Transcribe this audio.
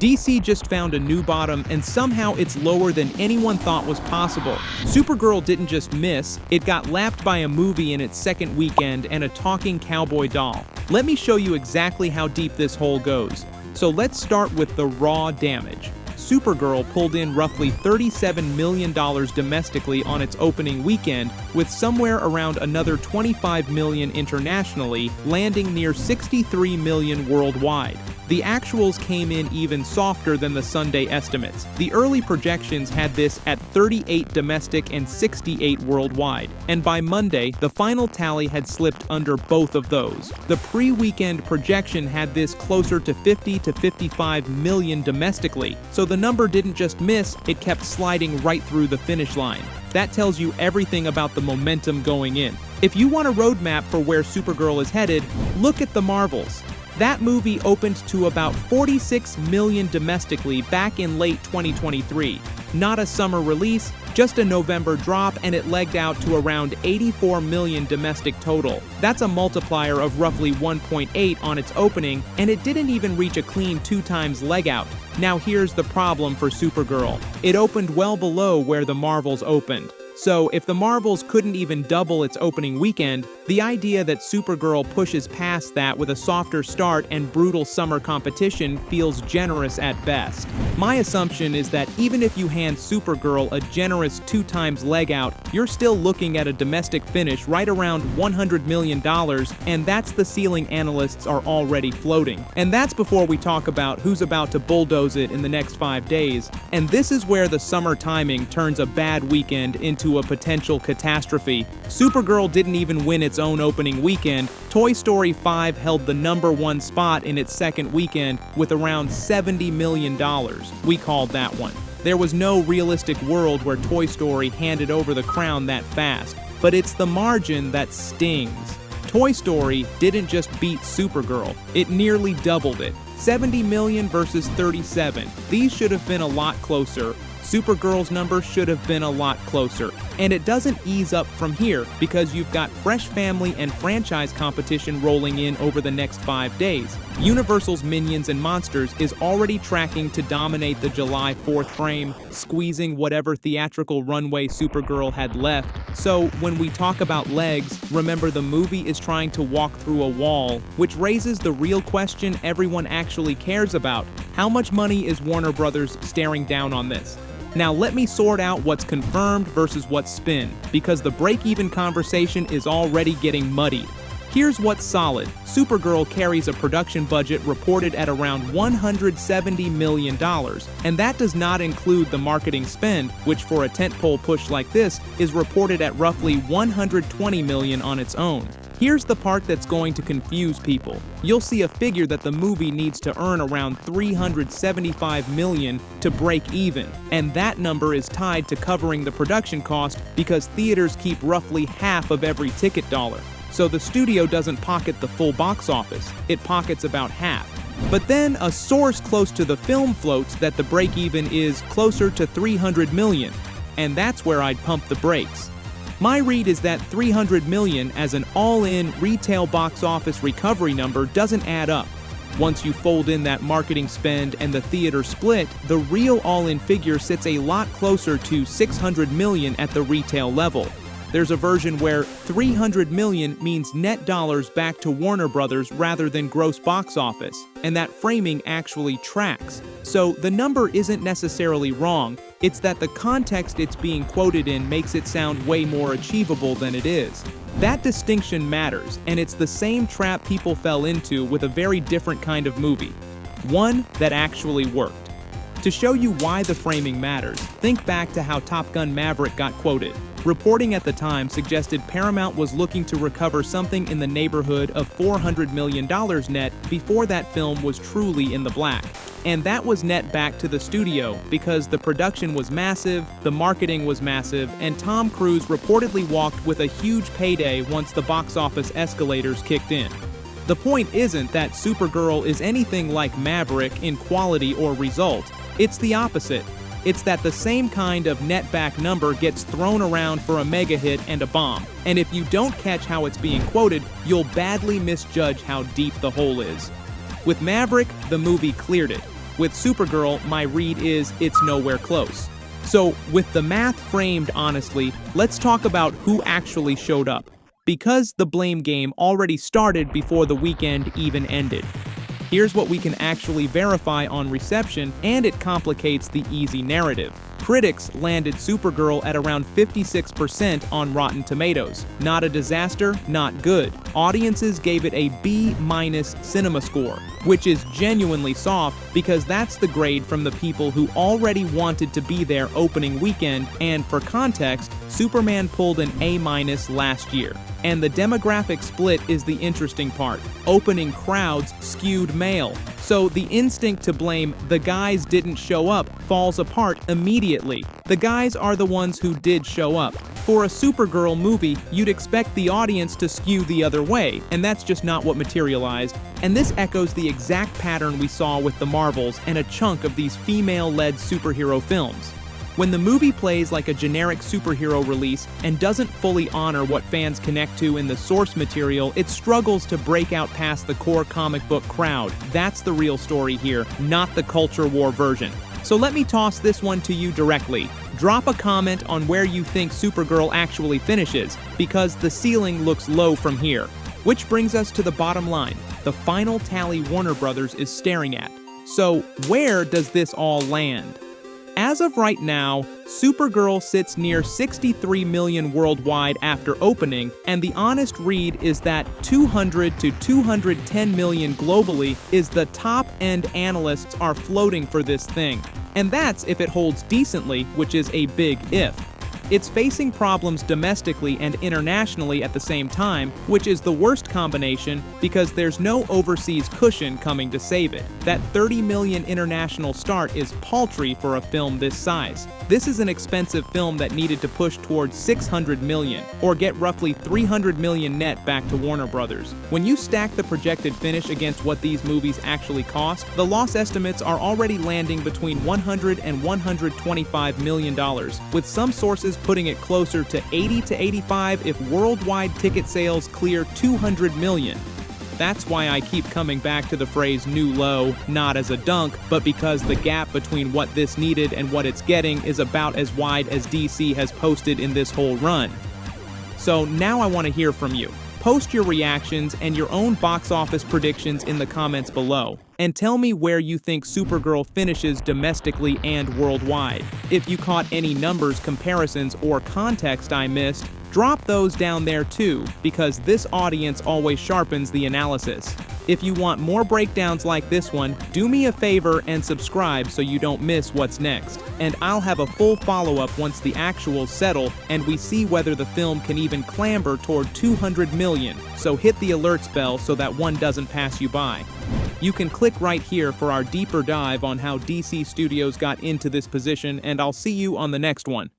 DC just found a new bottom, and somehow it's lower than anyone thought was possible. Supergirl didn't just miss, it got lapped by a movie in its second weekend and a talking cowboy doll. Let me show you exactly how deep this hole goes. So let's start with the raw damage. Supergirl pulled in roughly $37 million domestically on its opening weekend, with somewhere around another $25 million internationally, landing near $63 million worldwide. The actuals came in even softer than the Sunday estimates. The early projections had this at 38 domestic and 68 worldwide, and by Monday, the final tally had slipped under both of those. The pre-weekend projection had this closer to 50 to 55 million domestically, so the number didn't just miss, it kept sliding right through the finish line. That tells you everything about the momentum going in. If you want a roadmap for where Supergirl is headed, look at the Marvels. That movie opened to about 46 million domestically back in late 2023. Not a summer release, just a November drop, and it legged out to around 84 million domestic total. That's a multiplier of roughly 1.8 on its opening, and it didn't even reach a clean 2 times leg out. Now here's the problem for Supergirl. It opened well below where the Marvels opened. So, if the Marvels couldn't even double its opening weekend, the idea that Supergirl pushes past that with a softer start and brutal summer competition feels generous at best. My assumption is that even if you hand Supergirl a generous 2 times leg out, you're still looking at a domestic finish right around $100 million, and that's the ceiling analysts are already floating. And that's before we talk about who's about to bulldoze it in the next 5 days. And this is where the summer timing turns a bad weekend into a potential catastrophe. Supergirl didn't even win its own opening weekend. Toy Story 5 held the #1 spot in its second weekend with around $70 million. We called that one. There was no realistic world where Toy Story handed over the crown that fast, but it's the margin that stings. Toy Story didn't just beat Supergirl, it nearly doubled it. 70 million versus 37. These should have been a lot closer. Supergirl's number should have been a lot closer. And it doesn't ease up from here because you've got fresh family and franchise competition rolling in over the next 5 days. Universal's Minions and Monsters is already tracking to dominate the July 4th frame, squeezing whatever theatrical runway Supergirl had left. So when we talk about legs, remember the movie is trying to walk through a wall, which raises the real question everyone actually cares about. How much money is Warner Brothers staring down on this? Now let me sort out what's confirmed versus what's spin, because the break-even conversation is already getting muddied. Here's what's solid. Supergirl carries a production budget reported at around $170 million, and that does not include the marketing spend, which for a tentpole push like this is reported at roughly $120 million on its own. Here's the part that's going to confuse people. You'll see a figure that the movie needs to earn around $375 million to break even, and that number is tied to covering the production cost because theaters keep roughly half of every ticket dollar. So the studio doesn't pocket the full box office, it pockets about half. But then a source close to the film floats that the break-even is closer to $300 million, and that's where I'd pump the brakes. My read is that $300 million as an all-in retail box office recovery number doesn't add up. Once you fold in that marketing spend and the theater split, the real all-in figure sits a lot closer to $600 million at the retail level. There's a version where $300 million means net dollars back to Warner Brothers rather than gross box office, and that framing actually tracks. So the number isn't necessarily wrong, it's that the context it's being quoted in makes it sound way more achievable than it is. That distinction matters, and it's the same trap people fell into with a very different kind of movie. One that actually worked. To show you why the framing matters, think back to how Top Gun Maverick got quoted. Reporting at the time suggested Paramount was looking to recover something in the neighborhood of $400 million net before that film was truly in the black. And that was net back to the studio because the production was massive, the marketing was massive, and Tom Cruise reportedly walked with a huge payday once the box office escalators kicked in. The point isn't that Supergirl is anything like Maverick in quality or result, it's the opposite. It's that the same kind of net back number gets thrown around for a mega hit and a bomb, and if you don't catch how it's being quoted, you'll badly misjudge how deep the hole is. With Maverick, the movie cleared it. With Supergirl, my read is it's nowhere close. So, with the math framed honestly, let's talk about who actually showed up. Because the blame game already started before the weekend even ended. Here's what we can actually verify on reception, and it complicates the easy narrative. Critics landed Supergirl at around 56% on Rotten Tomatoes. Not a disaster, not good. Audiences gave it a B- cinema score, which is genuinely soft because that's the grade from the people who already wanted to be there opening weekend, and for context, Superman pulled an A- last year. And the demographic split is the interesting part. Opening crowds skewed male. So the instinct to blame the guys didn't show up falls apart immediately. The guys are the ones who did show up. For a Supergirl movie, you'd expect the audience to skew the other way, and that's just not what materialized. And this echoes the exact pattern we saw with the Marvels and a chunk of these female-led superhero films. When the movie plays like a generic superhero release and doesn't fully honor what fans connect to in the source material, it struggles to break out past the core comic book crowd. That's the real story here, not the culture war version. So let me toss this one to you directly. Drop a comment on where you think Supergirl actually finishes, because the ceiling looks low from here. Which brings us to the bottom line, the final tally Warner Brothers is staring at. So where does this all land? As of right now, Supergirl sits near 63 million worldwide after opening, and the honest read is that 200 to 210 million globally is the top end analysts are floating for this thing. And that's if it holds decently, which is a big if. It's facing problems domestically and internationally at the same time, which is the worst combination because there's no overseas cushion coming to save it. That 30 million international start is paltry for a film this size. This is an expensive film that needed to push towards 600 million, or get roughly 300 million net back to Warner Brothers. When you stack the projected finish against what these movies actually cost, the loss estimates are already landing between 100 and 125 million dollars, with some sources putting it closer to 80 to 85 if worldwide ticket sales clear 200 million. That's why I keep coming back to the phrase new low, not as a dunk, but because the gap between what this needed and what it's getting is about as wide as DC has posted in this whole run. So now I want to hear from you. Post your reactions and your own box office predictions in the comments below, and tell me where you think Supergirl finishes domestically and worldwide. If you caught any numbers, comparisons, or context I missed, drop those down there too, because this audience always sharpens the analysis. If you want more breakdowns like this one, do me a favor and subscribe so you don't miss what's next. And I'll have a full follow-up once the actuals settle and we see whether the film can even clamber toward 200 million, so hit the alerts bell so that one doesn't pass you by. You can click right here for our deeper dive on how DC Studios got into this position, and I'll see you on the next one.